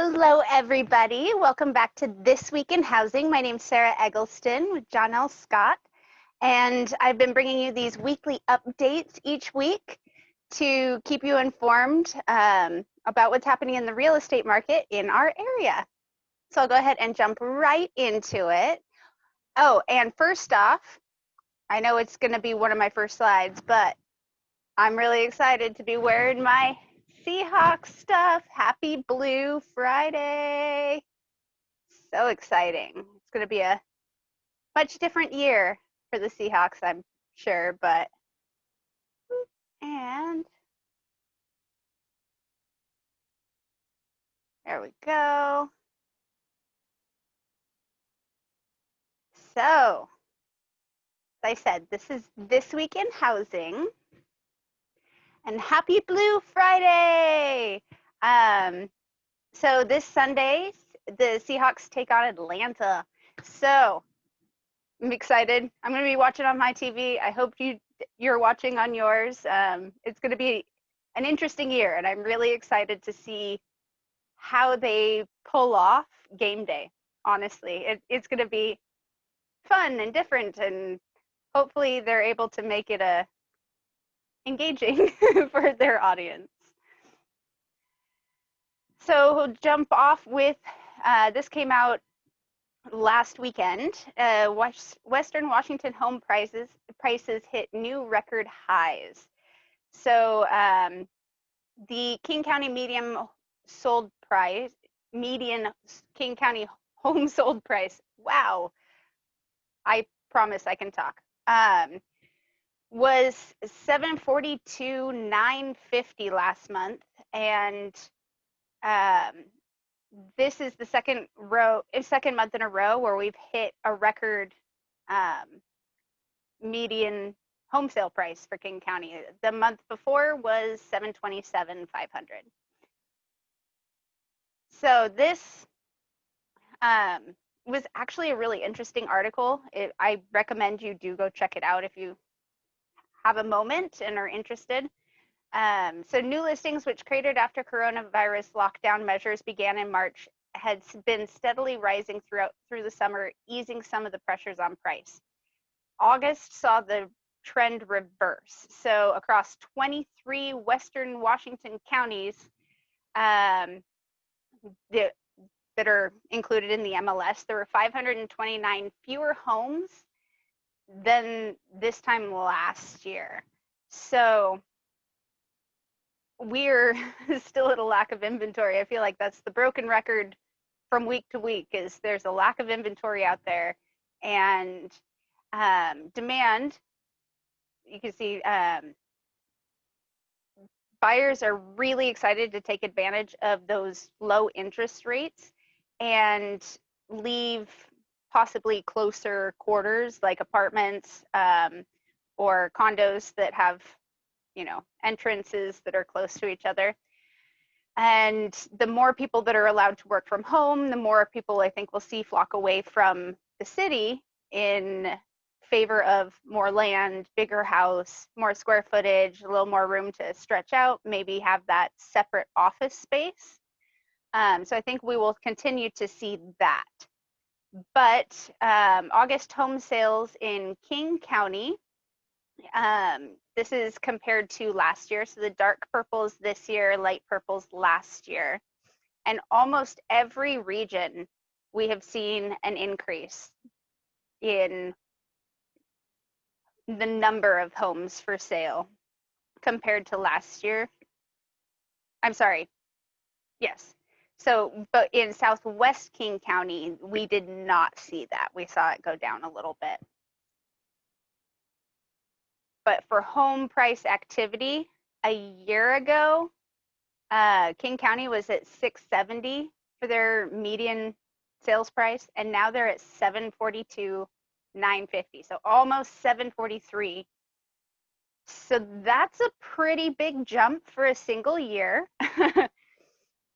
Hello, everybody. Welcome back to This Week in Housing. My name's Sarah Eggleston with John L. Scott, and I've been bringing you these weekly updates each week to keep you informed about what's happening in the real estate market in our area. So I'll go ahead and jump right into it. Oh, and first off, I know it's going to be one of my first slides, but I'm really excited to be wearing my Seahawks stuff. Happy Blue Friday. So exciting. It's going to be a much different year for the Seahawks, I'm sure, but and there we go. So, as I said, this is This Week in Housing. And happy Blue Friday! So this Sunday, the Seahawks take on Atlanta. So I'm excited. I'm going to be watching on my TV. I hope you're watching on yours. It's going to be an interesting year, and I'm really excited to see how they pull off game day. Honestly, it's going to be fun and different, and hopefully they're able to make it engaging for their audience. So we'll jump off with this came out last weekend. Western Washington home prices hit new record highs. So the King County median King County home sold price. Wow, I promise I can talk. Was $742,950 last month, and this is the second month in a row where we've hit a record median home sale price for King County. The month before was $727,500. So this was actually a really interesting article. I recommend you do go check it out if you have a moment and are interested. So new listings, which cratered after coronavirus lockdown measures began in March, had been steadily rising through the summer, easing some of the pressures on price. August saw the trend reverse. So across 23 Western Washington counties that are included in the MLS, there were 529 fewer homes than this time last year. So we're still at a lack of inventory. I feel like that's the broken record from week to week, is there's a lack of inventory out there, and demand, you can see buyers are really excited to take advantage of those low interest rates and leave possibly closer quarters like apartments or condos that have, entrances that are close to each other. And the more people that are allowed to work from home, the more people I think we'll see flock away from the city in favor of more land, bigger house, more square footage, a little more room to stretch out, maybe have that separate office space. So I think we will continue to see that. But August home sales in King County, this is compared to last year. So the dark purples this year, light purples last year. And almost every region, we have seen an increase in the number of homes for sale compared to last year. I'm sorry. Yes. So, but in Southwest King County, we did not see that. We saw it go down a little bit. But for home price activity, a year ago, King County was at $670 for their median sales price, and now they're at $742,950, so almost $743. So that's a pretty big jump for a single year.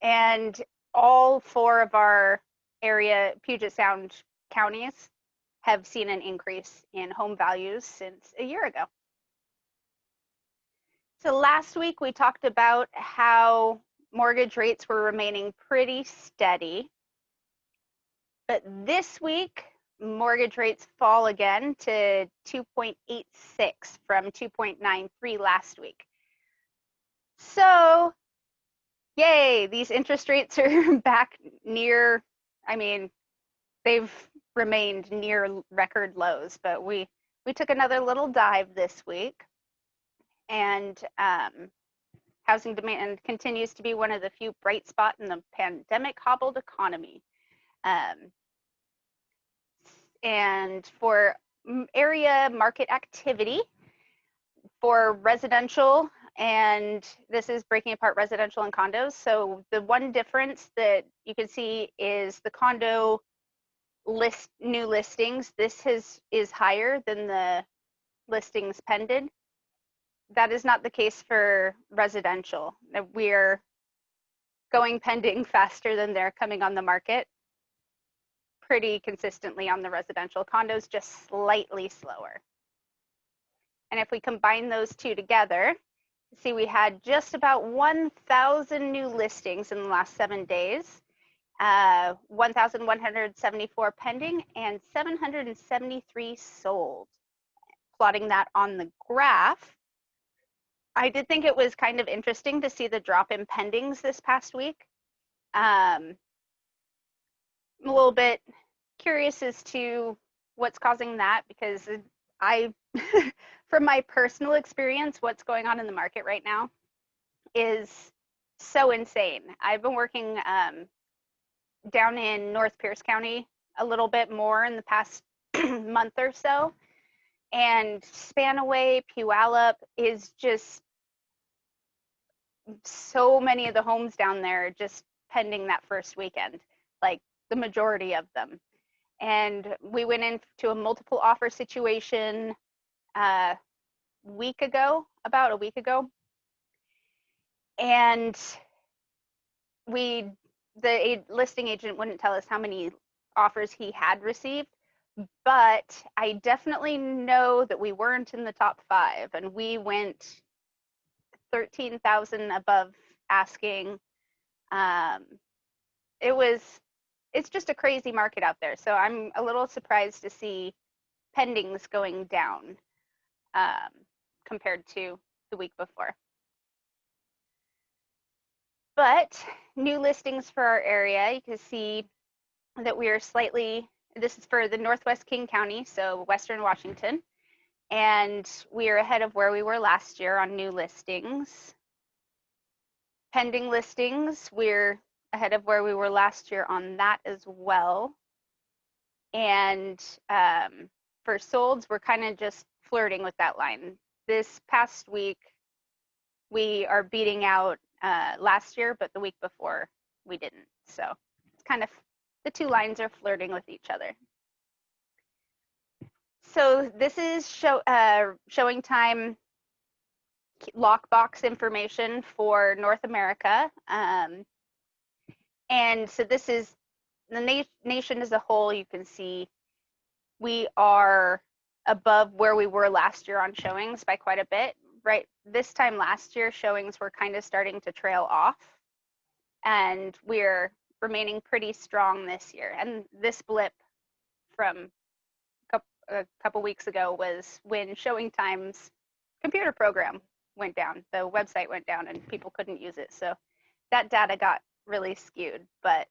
And all four of our area Puget Sound counties have seen an increase in home values since a year ago. So last week we talked about how mortgage rates were remaining pretty steady. But this week, mortgage rates fall again to 2.86 from 2.93 last week. So, yay, these interest rates are back near, I mean, they've remained near record lows, but we took another little dive this week, and housing demand continues to be one of the few bright spots in the pandemic hobbled economy. And for area market activity for residential, and this is breaking apart residential and condos. So the one difference that you can see is the condo new listings. This is higher than the listings pended. That is not the case for residential. We're going pending faster than they're coming on the market, pretty consistently on the residential. Condos just slightly slower. And if we combine those two together, see we had just about 1,000 new listings in the last 7 days, 1,174 pending, and 773 sold. Plotting that on the graph, I did think it was kind of interesting to see the drop in pendings this past week. I'm a little bit curious as to what's causing that, because from my personal experience, what's going on in the market right now is so insane. I've been working down in North Pierce County a little bit more in the past month or so, and Spanaway, Puyallup is just so many of the homes down there just pending that first weekend, like the majority of them. And we went into a multiple offer situation about a week ago, and the listing agent wouldn't tell us how many offers he had received, but I definitely know that we weren't in the top 5, and we went 13,000 above asking. It's just a crazy market out there, so I'm a little surprised to see pendings going down compared to the week before. But new listings for our area, you can see that we are this is for the Northwest King County, so Western Washington, and we are ahead of where we were last year on new listings. Pending listings, we're ahead of where we were last year on that as well. And for solds, we're kind of just flirting with that line. This past week, we are beating out last year, but the week before we didn't. So it's kind of, the two lines are flirting with each other. So this is showing time lockbox information for North America. And so this is the nation as a whole. You can see we are above where we were last year on showings by quite a bit. Right, this time last year, showings were kind of starting to trail off, and we're remaining pretty strong this year. And this blip from a couple weeks ago was when Showing Time's computer program went down. The website went down and people couldn't use it. So that data got really skewed, but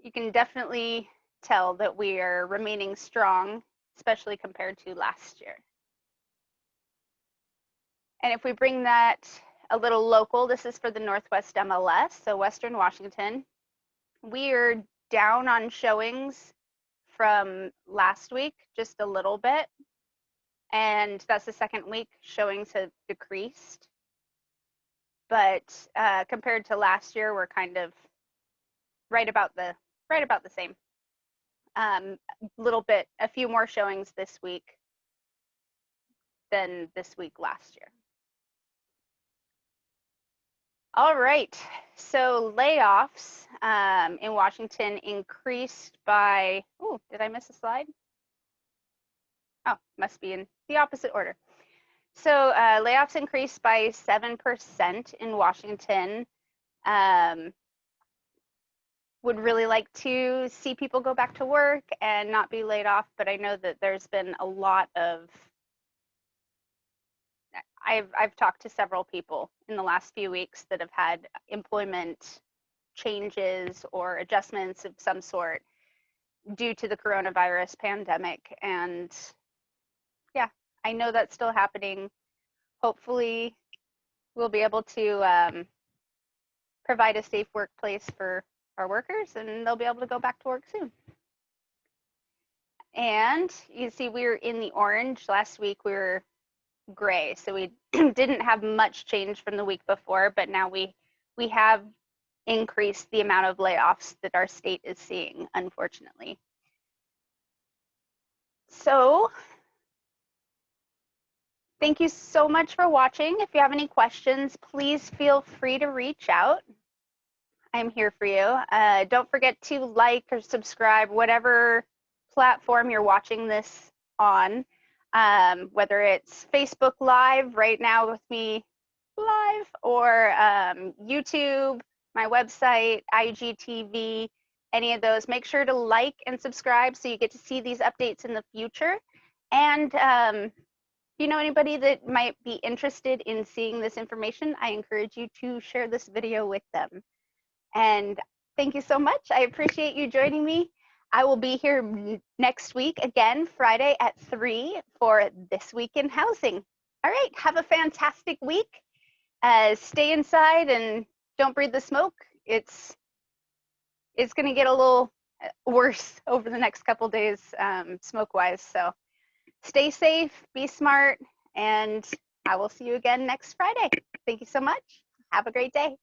you can definitely tell that we are remaining strong, especially compared to last year. And if we bring that a little local, this is for the Northwest MLS, so Western Washington. We are down on showings from last week, just a little bit. And that's the second week showings have decreased. But compared to last year, we're kind of right about the same. A few more showings this week than this week last year. All right, so layoffs in Washington increased by, oh, did I miss a slide? Oh, must be in the opposite order. So layoffs increased by 7% in Washington. Would really like to see people go back to work and not be laid off, but I know that there's been a lot of, I've talked to several people in the last few weeks that have had employment changes or adjustments of some sort due to the coronavirus pandemic. And yeah, I know that's still happening. Hopefully we'll be able to provide a safe workplace for our workers and they'll be able to go back to work soon. And you see we were in the orange. Last week we were gray, so we didn't have much change from the week before, but now we have increased the amount of layoffs that our state is seeing, unfortunately. So thank you so much for watching. If you have any questions, please feel free to reach out. I'm here for you. Don't forget to like or subscribe, whatever platform you're watching this on, whether it's Facebook Live right now with me live, or YouTube, my website, IGTV, any of those. Make sure to like and subscribe so you get to see these updates in the future. And if you know anybody that might be interested in seeing this information, I encourage you to share this video with them. And thank you so much. I appreciate you joining me. I will be here next week again, Friday at 3 for This Week in Housing. All right, have a fantastic week. Stay inside and don't breathe the smoke. It's going to get a little worse over the next couple days smoke-wise. So stay safe, be smart, and I will see you again next Friday. Thank you so much. Have a great day.